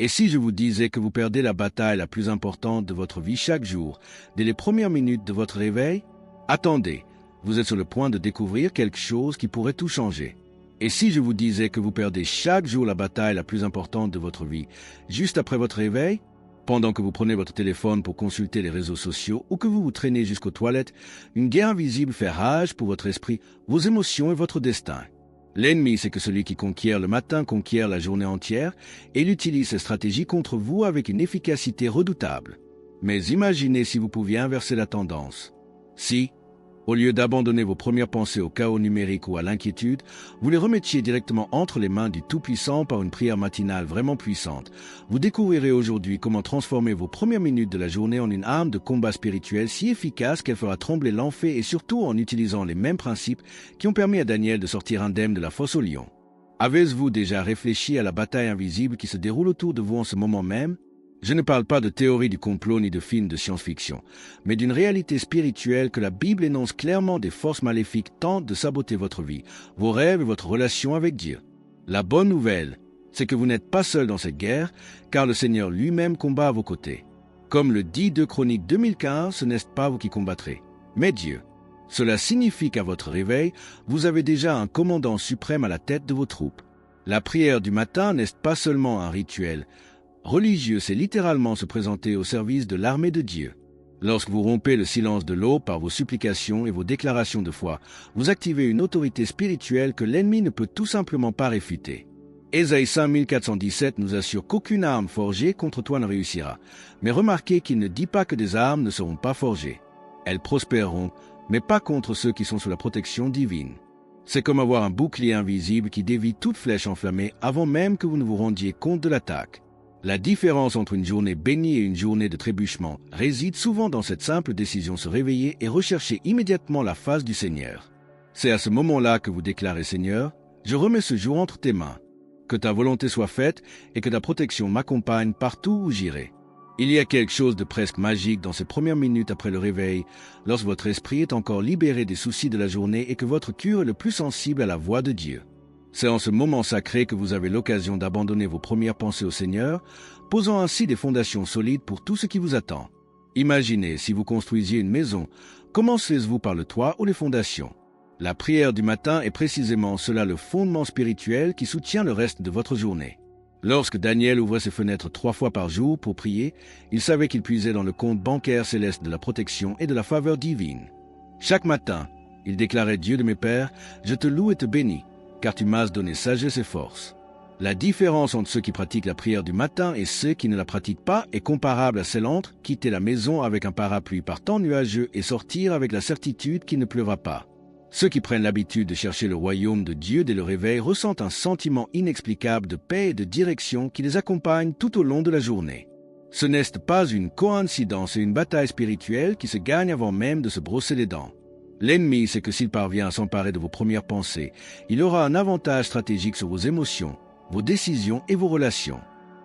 Et si je vous disais que vous perdez la bataille la plus importante de votre vie chaque jour, dès les premières minutes de votre réveil? Attendez, vous êtes sur le point de découvrir quelque chose qui pourrait tout changer. Et si je vous disais que vous perdez chaque jour la bataille la plus importante de votre vie, juste après votre réveil? Pendant que vous prenez votre téléphone pour consulter les réseaux sociaux ou que vous vous traînez jusqu'aux toilettes, une guerre invisible fait rage pour votre esprit, vos émotions et votre destin. L'ennemi, c'est que celui qui conquiert le matin conquiert la journée entière et il utilise ces stratégies contre vous avec une efficacité redoutable. Mais imaginez si vous pouviez inverser la tendance. Si, au lieu d'abandonner vos premières pensées au chaos numérique ou à l'inquiétude, vous les remettiez directement entre les mains du Tout-Puissant par une prière matinale vraiment puissante, vous découvrirez aujourd'hui comment transformer vos premières minutes de la journée en une arme de combat spirituel si efficace qu'elle fera trembler l'enfer et surtout en utilisant les mêmes principes qui ont permis à Daniel de sortir indemne de la fosse au lion. Avez-vous déjà réfléchi à la bataille invisible qui se déroule autour de vous en ce moment même? Je ne parle pas de théorie du complot ni de films de science-fiction, mais d'une réalité spirituelle que la Bible énonce clairement des forces maléfiques tentent de saboter votre vie, vos rêves et votre relation avec Dieu. La bonne nouvelle, c'est que vous n'êtes pas seul dans cette guerre, car le Seigneur lui-même combat à vos côtés. Comme le dit 2 Chroniques 2015, ce n'est pas vous qui combattrez, mais Dieu. Cela signifie qu'à votre réveil, vous avez déjà un commandant suprême à la tête de vos troupes. La prière du matin n'est pas seulement un rituel religieux, c'est littéralement se présenter au service de l'armée de Dieu. Lorsque vous rompez le silence de l'eau par vos supplications et vos déclarations de foi, vous activez une autorité spirituelle que l'ennemi ne peut tout simplement pas réfuter. Ésaïe 5417 nous assure qu'aucune arme forgée contre toi ne réussira. Mais remarquez qu'il ne dit pas que des armes ne seront pas forgées. Elles prospéreront, mais pas contre ceux qui sont sous la protection divine. C'est comme avoir un bouclier invisible qui dévie toute flèche enflammée avant même que vous ne vous rendiez compte de l'attaque. La différence entre une journée bénie et une journée de trébuchement réside souvent dans cette simple décision: se réveiller et rechercher immédiatement la face du Seigneur. C'est à ce moment-là que vous déclarez: Seigneur, je remets ce jour entre tes mains. Que ta volonté soit faite et que ta protection m'accompagne partout où j'irai. Il y a quelque chose de presque magique dans ces premières minutes après le réveil, lorsque votre esprit est encore libéré des soucis de la journée et que votre cœur est le plus sensible à la voix de Dieu. C'est en ce moment sacré que vous avez l'occasion d'abandonner vos premières pensées au Seigneur, posant ainsi des fondations solides pour tout ce qui vous attend. Imaginez si vous construisiez une maison, commencez-vous par le toit ou les fondations? La prière du matin est précisément cela, le fondement spirituel qui soutient le reste de votre journée. Lorsque Daniel ouvrait ses fenêtres 3 fois par jour pour prier, il savait qu'il puisait dans le compte bancaire céleste de la protection et de la faveur divine. Chaque matin, il déclarait: Dieu de mes pères, je te loue et te bénis, car tu m'as donné sagesse et force. La différence entre ceux qui pratiquent la prière du matin et ceux qui ne la pratiquent pas est comparable à celle entre quitter la maison avec un parapluie par temps nuageux et sortir avec la certitude qu'il ne pleuvra pas. Ceux qui prennent l'habitude de chercher le royaume de Dieu dès le réveil ressentent un sentiment inexplicable de paix et de direction qui les accompagne tout au long de la journée. Ce n'est pas une coïncidence et une bataille spirituelle qui se gagne avant même de se brosser les dents. L'ennemi sait que s'il parvient à s'emparer de vos premières pensées, il aura un avantage stratégique sur vos émotions, vos décisions et vos relations.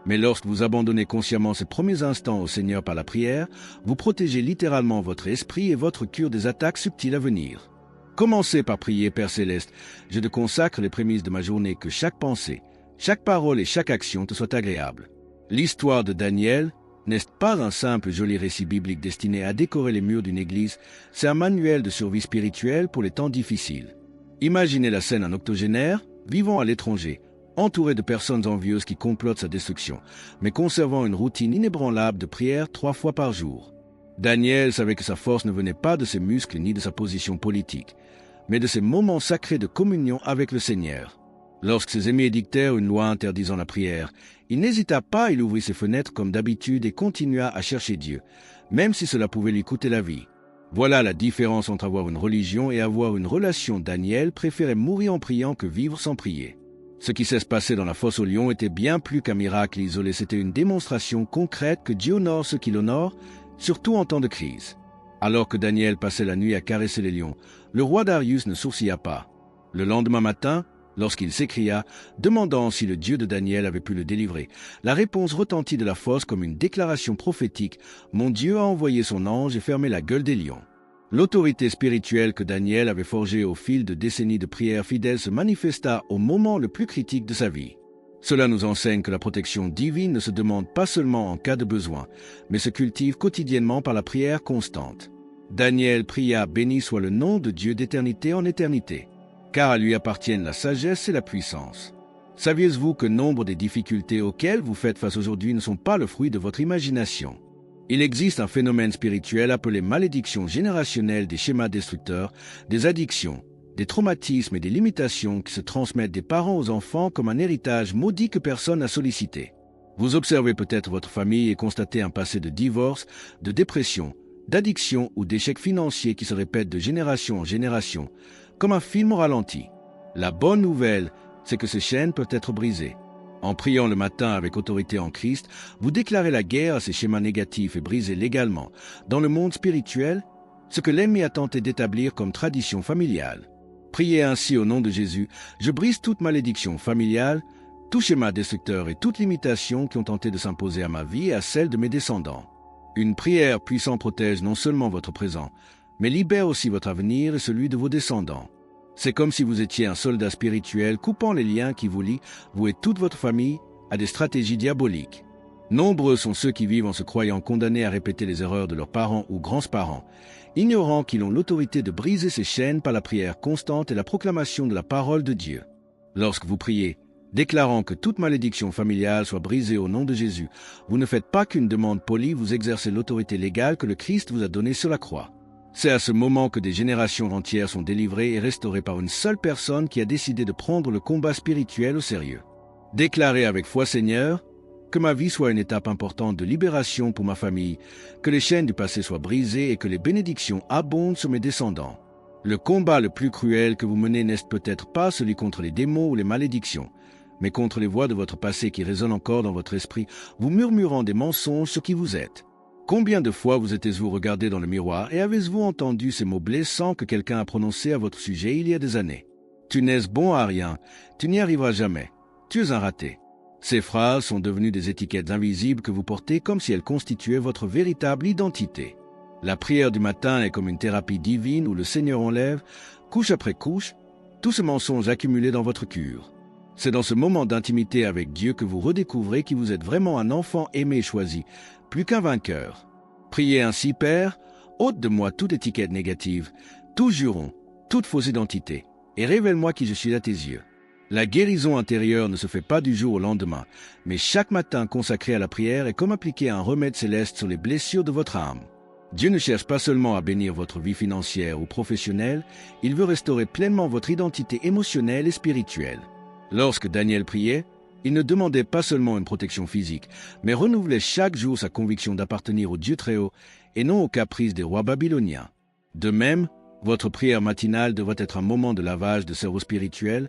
Mais lorsque vous abandonnez consciemment ces premiers instants au Seigneur par la prière, vous protégez littéralement votre esprit et votre cœur des attaques subtiles à venir. Commencez par prier: Père Céleste, je te consacre les prémices de ma journée, que chaque pensée, chaque parole et chaque action te soient agréables. L'histoire de Daniel n'est pas un simple joli récit biblique destiné à décorer les murs d'une église, c'est un manuel de survie spirituelle pour les temps difficiles. Imaginez la scène: un octogénaire, vivant à l'étranger, entouré de personnes envieuses qui complotent sa destruction, mais conservant une routine inébranlable de prière 3 fois par jour. Daniel savait que sa force ne venait pas de ses muscles ni de sa position politique, mais de ses moments sacrés de communion avec le Seigneur. Lorsque ses ennemis édictèrent une loi interdisant la prière, il n'hésita pas, il ouvrit ses fenêtres comme d'habitude et continua à chercher Dieu, même si cela pouvait lui coûter la vie. Voilà la différence entre avoir une religion et avoir une relation. Daniel préférait mourir en priant que vivre sans prier. Ce qui s'est passé dans la fosse au lion était bien plus qu'un miracle isolé, c'était une démonstration concrète que Dieu honore ceux qui l'honorent, surtout en temps de crise. Alors que Daniel passait la nuit à caresser les lions, le roi Darius ne sourcilla pas. Le lendemain matin, lorsqu'il s'écria, demandant si le Dieu de Daniel avait pu le délivrer, la réponse retentit de la fosse comme une déclaration prophétique: Mon Dieu a envoyé son ange et fermé la gueule des lions. L'autorité spirituelle que Daniel avait forgée au fil de décennies de prières fidèles se manifesta au moment le plus critique de sa vie. Cela nous enseigne que la protection divine ne se demande pas seulement en cas de besoin, mais se cultive quotidiennement par la prière constante. Daniel pria « Béni soit le nom de Dieu d'éternité en éternité », car à lui appartiennent la sagesse et la puissance. Saviez-vous que nombre des difficultés auxquelles vous faites face aujourd'hui ne sont pas le fruit de votre imagination? Il existe un phénomène spirituel appelé malédiction générationnelle des schémas destructeurs, des addictions, des traumatismes et des limitations qui se transmettent des parents aux enfants comme un héritage maudit que personne n'a sollicité. Vous observez peut-être votre famille et constatez un passé de divorce, de dépression, d'addiction ou d'échecs financiers qui se répètent de génération en génération, comme un film au ralenti. La bonne nouvelle, c'est que ces chaînes peuvent être brisées. En priant le matin avec autorité en Christ, vous déclarez la guerre à ces schémas négatifs et brisez légalement, dans le monde spirituel, ce que l'ennemi a tenté d'établir comme tradition familiale. Priez ainsi au nom de Jésus, je brise toute malédiction familiale, tout schéma destructeur et toute limitation qui ont tenté de s'imposer à ma vie et à celle de mes descendants. Une prière puissante protège non seulement votre présent, mais libère aussi votre avenir et celui de vos descendants. C'est comme si vous étiez un soldat spirituel coupant les liens qui vous lient, vous et toute votre famille, à des stratégies diaboliques. Nombreux sont ceux qui vivent en se croyant condamnés à répéter les erreurs de leurs parents ou grands-parents, ignorant qu'ils ont l'autorité de briser ces chaînes par la prière constante et la proclamation de la parole de Dieu. Lorsque vous priez, déclarant que toute malédiction familiale soit brisée au nom de Jésus, vous ne faites pas qu'une demande polie, vous exercez l'autorité légale que le Christ vous a donnée sur la croix. C'est à ce moment que des générations entières sont délivrées et restaurées par une seule personne qui a décidé de prendre le combat spirituel au sérieux. Déclarez avec foi, Seigneur, que ma vie soit une étape importante de libération pour ma famille, que les chaînes du passé soient brisées et que les bénédictions abondent sur mes descendants. Le combat le plus cruel que vous menez n'est peut-être pas celui contre les démons ou les malédictions, mais contre les voix de votre passé qui résonnent encore dans votre esprit, vous murmurant des mensonges sur qui vous êtes. Combien de fois vous êtes-vous regardé dans le miroir et avez-vous entendu ces mots blessants que quelqu'un a prononcés à votre sujet il y a des années? Tu n'es bon à rien, tu n'y arriveras jamais, tu es un raté. Ces phrases sont devenues des étiquettes invisibles que vous portez comme si elles constituaient votre véritable identité. La prière du matin est comme une thérapie divine où le Seigneur enlève, couche après couche, tout ce mensonge accumulé dans votre cœur. C'est dans ce moment d'intimité avec Dieu que vous redécouvrez que vous êtes vraiment un enfant aimé et choisi, plus qu'un vainqueur. Priez ainsi, Père, ôte de moi toute étiquette négative, tout juron, toute fausse identité, et révèle-moi qui je suis à tes yeux. La guérison intérieure ne se fait pas du jour au lendemain, mais chaque matin consacré à la prière est comme appliquer un remède céleste sur les blessures de votre âme. Dieu ne cherche pas seulement à bénir votre vie financière ou professionnelle, il veut restaurer pleinement votre identité émotionnelle et spirituelle. Lorsque Daniel priait, il ne demandait pas seulement une protection physique, mais renouvelait chaque jour sa conviction d'appartenir au Dieu Très-Haut et non aux caprices des rois babyloniens. De même, votre prière matinale devrait être un moment de lavage de cerveau spirituel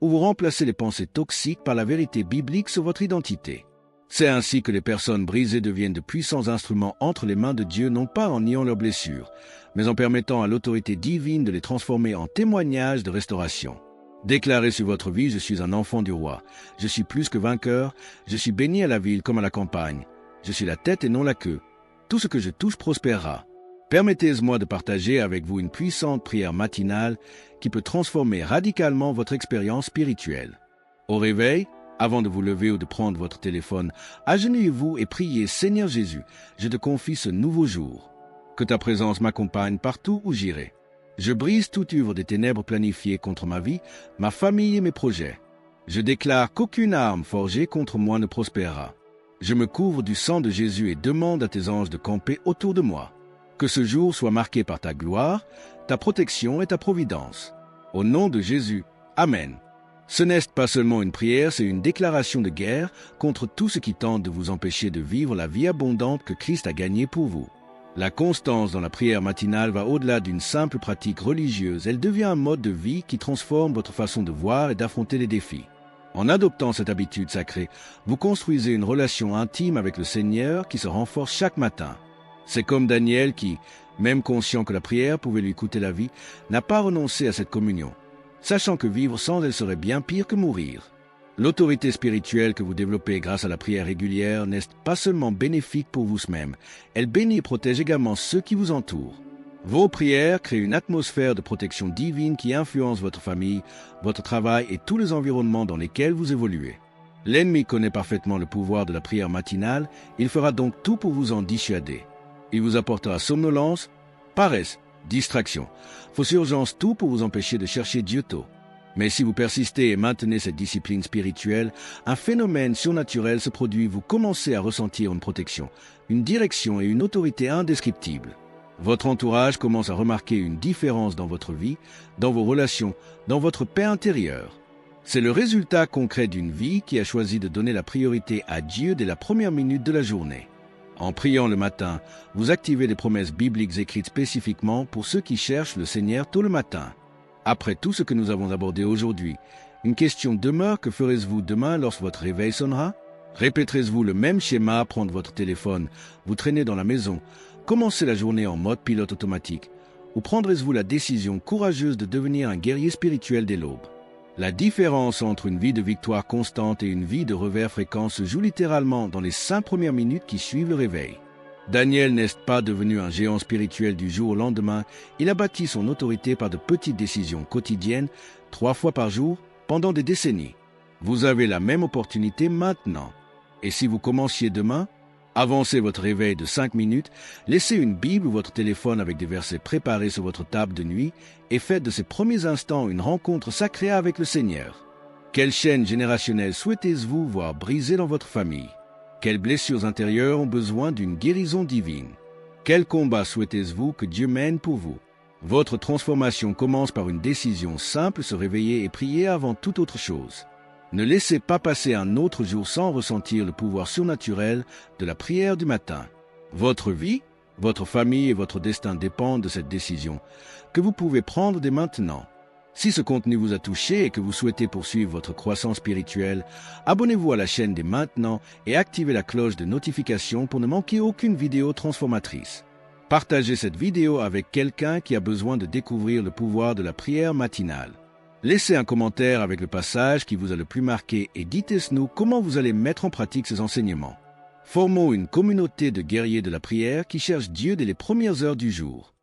où vous remplacez les pensées toxiques par la vérité biblique sur votre identité. C'est ainsi que les personnes brisées deviennent de puissants instruments entre les mains de Dieu, non pas en niant leurs blessures, mais en permettant à l'autorité divine de les transformer en témoignages de restauration. Déclarez sur votre vie, je suis un enfant du roi, je suis plus que vainqueur, je suis béni à la ville comme à la campagne, je suis la tête et non la queue, tout ce que je touche prospérera. Permettez-moi de partager avec vous une puissante prière matinale qui peut transformer radicalement votre expérience spirituelle. Au réveil, avant de vous lever ou de prendre votre téléphone, agenouillez-vous et priez « Seigneur Jésus, je te confie ce nouveau jour. Que ta présence m'accompagne partout où j'irai. Je brise toute œuvre des ténèbres planifiées contre ma vie, ma famille et mes projets. Je déclare qu'aucune arme forgée contre moi ne prospérera. Je me couvre du sang de Jésus et demande à tes anges de camper autour de moi. Que ce jour soit marqué par ta gloire, ta protection et ta providence. Au nom de Jésus, Amen. Ce n'est pas seulement une prière, c'est une déclaration de guerre contre tout ce qui tente de vous empêcher de vivre la vie abondante que Christ a gagnée pour vous. La constance dans la prière matinale va au-delà d'une simple pratique religieuse, elle devient un mode de vie qui transforme votre façon de voir et d'affronter les défis. En adoptant cette habitude sacrée, vous construisez une relation intime avec le Seigneur qui se renforce chaque matin. C'est comme Daniel qui, même conscient que la prière pouvait lui coûter la vie, n'a pas renoncé à cette communion, sachant que vivre sans elle serait bien pire que mourir. L'autorité spirituelle que vous développez grâce à la prière régulière n'est pas seulement bénéfique pour vous-même, elle bénit et protège également ceux qui vous entourent. Vos prières créent une atmosphère de protection divine qui influence votre famille, votre travail et tous les environnements dans lesquels vous évoluez. L'ennemi connaît parfaitement le pouvoir de la prière matinale, il fera donc tout pour vous en dissuader. Il vous apportera somnolence, paresse, distraction, fausse urgence, tout pour vous empêcher de chercher Dieu tôt. Mais si vous persistez et maintenez cette discipline spirituelle, un phénomène surnaturel se produit, vous commencez à ressentir une protection, une direction et une autorité indescriptibles. Votre entourage commence à remarquer une différence dans votre vie, dans vos relations, dans votre paix intérieure. C'est le résultat concret d'une vie qui a choisi de donner la priorité à Dieu dès la première minute de la journée. En priant le matin, vous activez des promesses bibliques écrites spécifiquement pour ceux qui cherchent le Seigneur tôt le matin. Après tout ce que nous avons abordé aujourd'hui, une question demeure: que ferez-vous demain lorsque votre réveil sonnera? Répéterez-vous le même schéma, prendre votre téléphone, vous traîner dans la maison, commencer la journée en mode pilote automatique, ou prendrez-vous la décision courageuse de devenir un guerrier spirituel dès l'aube? La différence entre une vie de victoire constante et une vie de revers fréquent se joue littéralement dans les 5 premières minutes qui suivent le réveil. Daniel n'est pas devenu un géant spirituel du jour au lendemain, il a bâti son autorité par de petites décisions quotidiennes, 3 fois par jour, pendant des décennies. Vous avez la même opportunité maintenant. Et si vous commenciez demain, avancez votre réveil de 5 minutes, laissez une Bible ou votre téléphone avec des versets préparés sur votre table de nuit et faites de ces premiers instants une rencontre sacrée avec le Seigneur. Quelle chaîne générationnelle souhaitez-vous voir brisée dans votre famille? Quelles blessures intérieures ont besoin d'une guérison divine? Quel combat souhaitez-vous que Dieu mène pour vous? Votre transformation commence par une décision simple: se réveiller et prier avant toute autre chose. Ne laissez pas passer un autre jour sans ressentir le pouvoir surnaturel de la prière du matin. Votre vie, votre famille et votre destin dépendent de cette décision que vous pouvez prendre dès maintenant. Si ce contenu vous a touché et que vous souhaitez poursuivre votre croissance spirituelle, abonnez-vous à la chaîne dès maintenant et activez la cloche de notification pour ne manquer aucune vidéo transformatrice. Partagez cette vidéo avec quelqu'un qui a besoin de découvrir le pouvoir de la prière matinale. Laissez un commentaire avec le passage qui vous a le plus marqué et dites-nous comment vous allez mettre en pratique ces enseignements. Formons une communauté de guerriers de la prière qui cherchent Dieu dès les premières heures du jour.